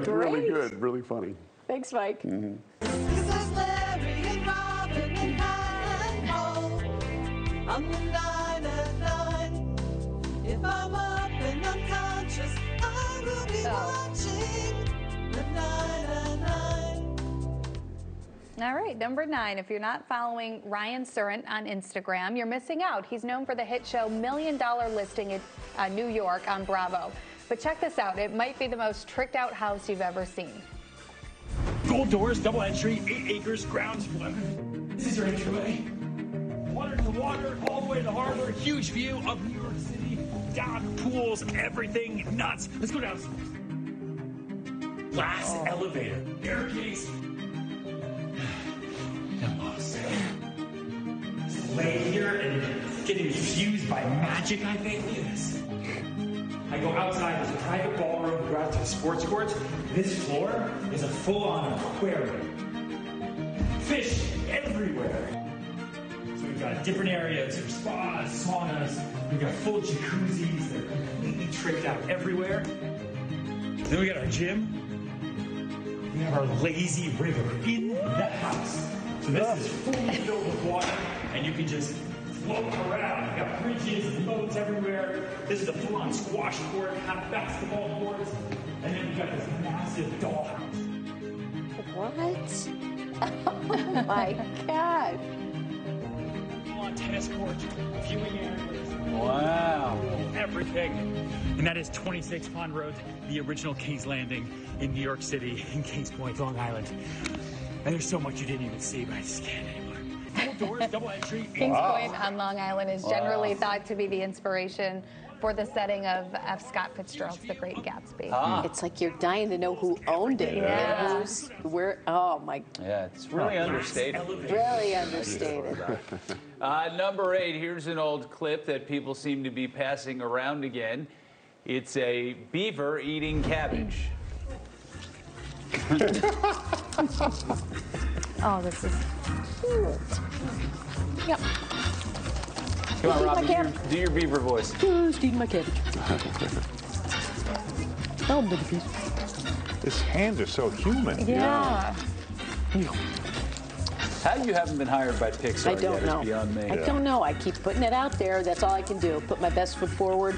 good. Really Great. good. Really funny. Thanks, Mike. This is Larry and Robin and Hannah on the 9 at 9. If I'm up and unconscious, I will be watching the 9 at 9. All right, number 9. If you're not following Ryan Serhant on Instagram, you're missing out. He's known for the hit show $1 Million Listing in New York on Bravo. But check this out. It might be the most tricked out house you've ever seen. Gold doors, double entry, 8 acres, ground floor. This is your entryway. Water to water, all the way to the harbor. Huge view of New York City. Dock, pools, everything nuts. Let's go downstairs. Glass elevator, staircase. I'm lost. Just lay here and get infused by magic, I think. Look at this. I go outside, there's a private ballroom, go out to the sports courts. This floor is a full-on aquarium. Fish everywhere. So we've got different areas for spas, saunas, we've got full jacuzzis, they're completely tricked out everywhere. Then we got our gym. We have our lazy river in the house. So this is fully filled with water, and you can just float around. We've got bridges and boats everywhere. This is a full-on squash court, half basketball courts, and then we've got this massive dollhouse. What? Oh my gosh. Full-on tennis court, viewing areas. Wow. Everything. And that is 26 Pond Road, the original King's Landing in New York City, in Kings Point, Long Island. And there's so much you didn't even see, but I just can't anymore. Doors, double entry. Kings Point on Long Island is generally thought to be the inspiration for the setting of F. Scott Fitzgerald's The Great Gatsby. It's like you're dying to know who owned it. Yeah. Who's, where, oh my, Yeah, it's really understated. really understated. Number 8, here's an old clip that people seem to be passing around again. It's a beaver eating cabbage. Oh, this is cute. Yep. Come on, Eat Rob, my do your beaver voice. Just eating my cabbage. Oh, little piece. His hands are so human. Yeah. How you haven't been hired by Pixar I don't yet know. is beyond me. I don't know. I keep putting it out there. That's all I can do. Put my best foot forward.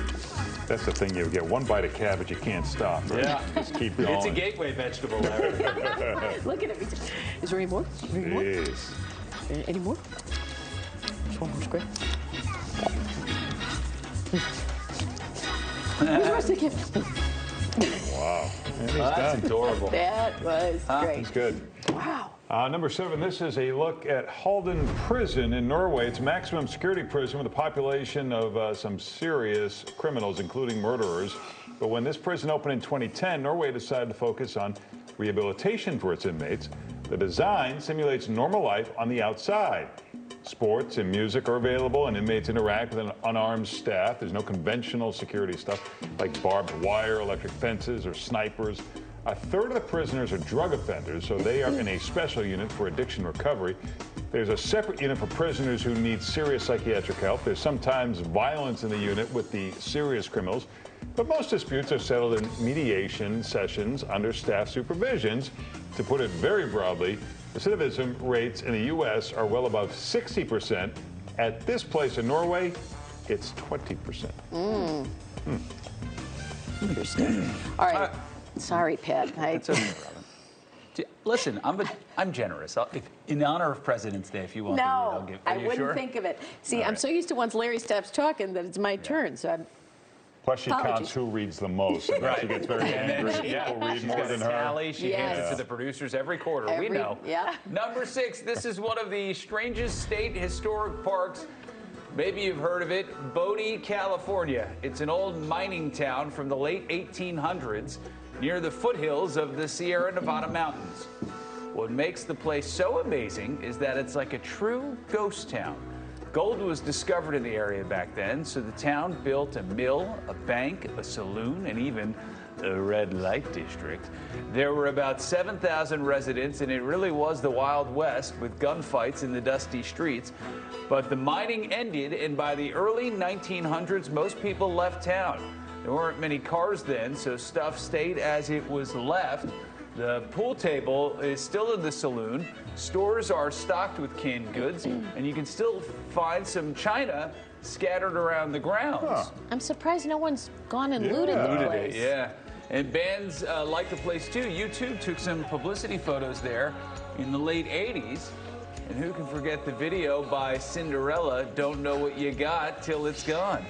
That's the thing. You get one bite of cabbage, you can't stop. Right? Yeah. Just keep going. It's a gateway vegetable, Larry. Look at it. Is there any more? Is there any more? Yes. Any more? Just one more square. Where's the rest of the cabbage? Wow. And he's That's done. adorable. That was great. That's good. Wow. Number 7, this is a look at Halden Prison in Norway. It's a maximum security prison with a population of some serious criminals, including murderers. But when this prison opened in 2010, Norway decided to focus on rehabilitation for its inmates. The design simulates normal life on the outside. Sports and music are available, and inmates interact with an unarmed staff. There's no conventional security stuff like barbed wire, electric fences, or snipers. A third of the prisoners are drug offenders, so they are in a special unit for addiction recovery. There's a separate unit for prisoners who need serious psychiatric help. There's sometimes violence in the unit with the serious criminals, but most disputes are settled in mediation sessions under staff supervisions. To put it very broadly, recidivism rates in the U.S. are well above 60%. At this place in Norway, it's 20%. Interesting. All right. Sorry, Pat. It's okay, Robin. Listen, I'm generous. In honor of President's Day, if you want the word, I'll give. I wouldn't sure? think of it. See, All I'm right. so used to once Larry stops talking that it's my turn. So I'm. Plus, she Apologies. counts who reads the most. And Right. She gets very angry. Yeah. People read She's more got a than her. tally. She hands it Yes. to the producers every quarter. We Every- know. yeah. Number 6, this is one of the strangest state historic parks. Maybe you've heard of it, Bodie, California. It's an old mining town from the late 1800s near the foothills of the Sierra Nevada mountains. What makes the place so amazing is that it's like a true ghost town. Gold was discovered in the area back then, so the town built a mill, a bank, a saloon, and even a red light district. There were about 7,000 residents, and it really was the Wild West with gunfights in the dusty streets. But the mining ended, and by the early 1900s, most people left town. There weren't many cars then, so stuff stayed as it was left. The pool table is still in the saloon. Stores are stocked with canned goods, and you can still find some china scattered around the grounds. I'm surprised no one's gone and looted the Looted place. it, yeah. And bands like the place too. YouTube took some publicity photos there in the late 80s. And who can forget the video by Cinderella, Don't Know What You Got Till It's Gone?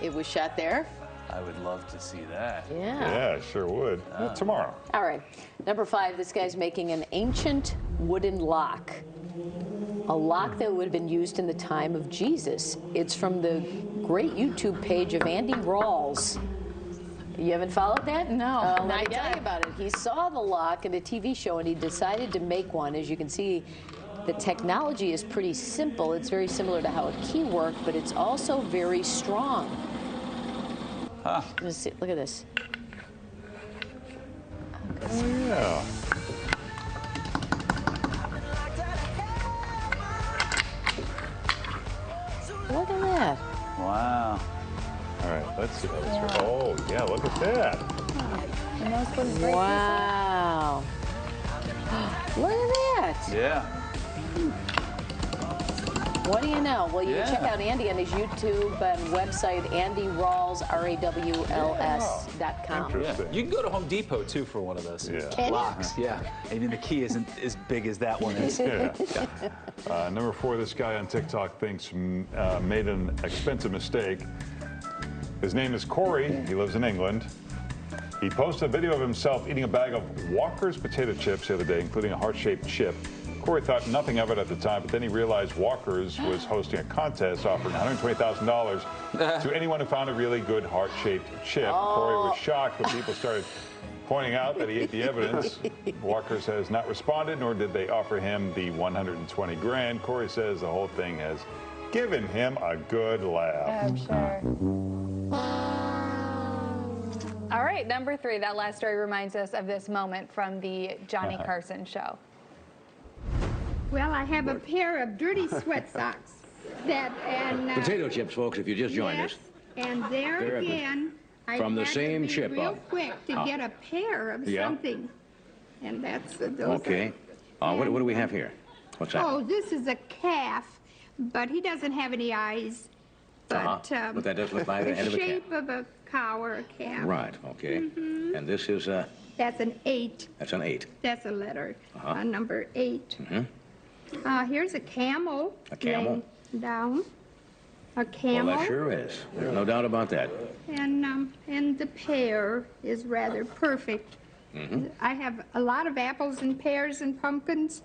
It was shot there? I would love to see that. Yeah. Yeah, sure would. Well, tomorrow. All right. Number 5, this guy's making an ancient wooden lock. A lock that would have been used in the time of Jesus. It's from the great YouTube page of Andy Rawls. You haven't followed that? No, Let me not tell yet. you about it. He saw the lock in a TV show and he decided to make one. As you can see, the technology is pretty simple. It's very similar to how a key worked, but it's also very strong. Let's see, look at this. Oh, yeah. Look at that. Wow. All right, let's see. Oh, yeah, look at that. And those wouldn't break Wow. Look at that. Yeah. What do you know? Well, you can check Yeah. out Andy on his YouTube and website, AndyRawls, RAWLS.com. Interesting. You can go to Home Depot too for one of those Yeah. locks. Yeah, even the key isn't as big as that one is. Yeah. Number 4, this guy on TikTok thinks made an expensive mistake. His name is Corey. He lives in England. He posted a video of himself eating a bag of Walker's potato chips the other day, including a heart-shaped chip. Corey thought nothing of it at the time, but then he realized Walker's was hosting a contest offering $120,000 to anyone who found a really good heart-shaped chip. Corey was shocked when people started pointing out that he ate the evidence. Walker's has not responded, nor did they offer him the $120 grand. Corey says the whole thing has given him a good laugh. I'm sure. All right, number 3. That last story reminds us of this moment from the Johnny Carson show. Well, I have a pair of dirty sweat socks that and Potato chips, folks, if you just joined yes, us. and there They're again, I from the had same to be chip, real quick to get a pair of Yeah. something, and that's those. Okay. What do we have here? What's that? Oh, this is a calf, but he doesn't have any eyes. But But that does look like the head of a calf. shape of a cow or a calf. Right, okay. And this is, That's an 8. that's an 8. That's a letter, number 8. Here's a camel. A camel? laying down. A Well, camel. that sure is. There's no doubt about that. And the pear is rather perfect. I have a lot of apples and pears and pumpkins,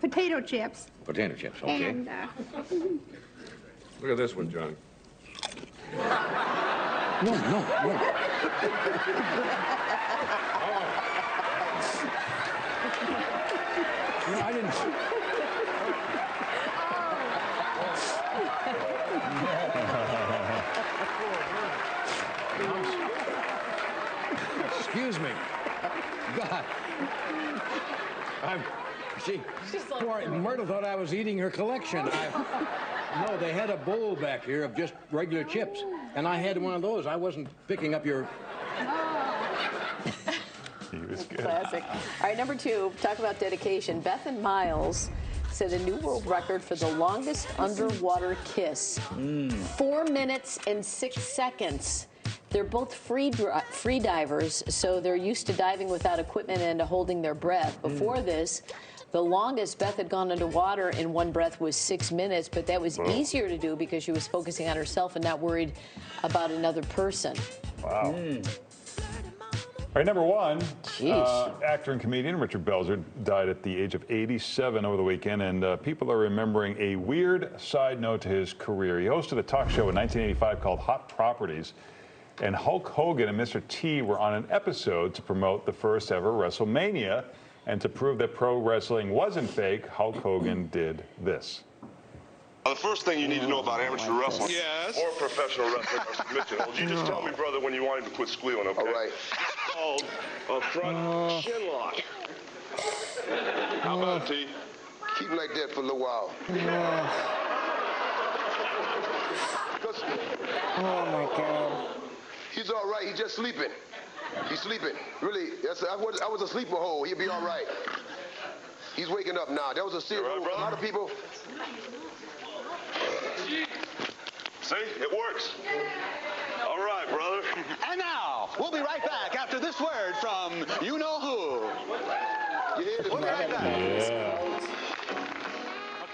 potato chips, Potato chips, okay. and Look at this one, John. No. No, I didn't. Excuse me. God. Poor Myrtle thought I was eating her collection. No, they had a bowl back here of just regular chips, and I had one of those. I wasn't picking up your... He was good. Classic. All right, number 2, talk about dedication. Beth and Miles set a new world record for the longest underwater kiss. 4 minutes and 6 seconds. They're both free divers, so they're used to diving without equipment and to holding their breath. Before this, the longest Beth had gone underwater in one breath was 6 minutes, but that was easier to do because she was focusing on herself and not worried about another person. Wow. All right, number 1, Jeez. actor and comedian Richard Belzer died at the age of 87 over the weekend, and people are remembering a weird side note to his career. He hosted a talk show in 1985 called Hot Properties, and Hulk Hogan and Mr. T were on an episode to promote the first ever WrestleMania, and to prove that pro wrestling wasn't fake, Hulk Hogan did this. The first thing you need to know about amateur wrestling Yes. or professional wrestling or submission holds, you just tell me, brother, when you want him to quit squealing, okay? All right. It's called a front shin lock. How about it, T? Keep him like that for a little while. Because Oh, my God. He's all right. He's just sleeping. He's sleeping. Really, I was a sleeper hole. He'll be all right. He's waking up now. That was a serious. Right, a lot of people. See, it works. All right, brother. And now, we'll be right back after this word from you-know-who. We'll be right back. Yeah.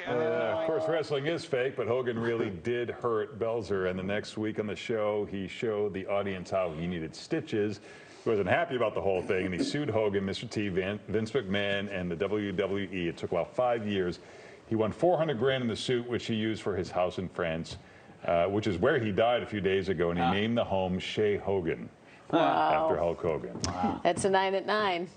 Of course, wrestling is fake, but Hogan really did hurt Belzer. And the next week on the show, he showed the audience how he needed stitches. He wasn't happy about the whole thing, and he sued Hogan, Mr. T, Vince McMahon, and the WWE. It took about 5 years. He won $400,000 in the suit, which he used for his house in France, which is where he died a few days ago, and he named the home Shea Hogan after Hulk Hogan. That's a 9 at 9.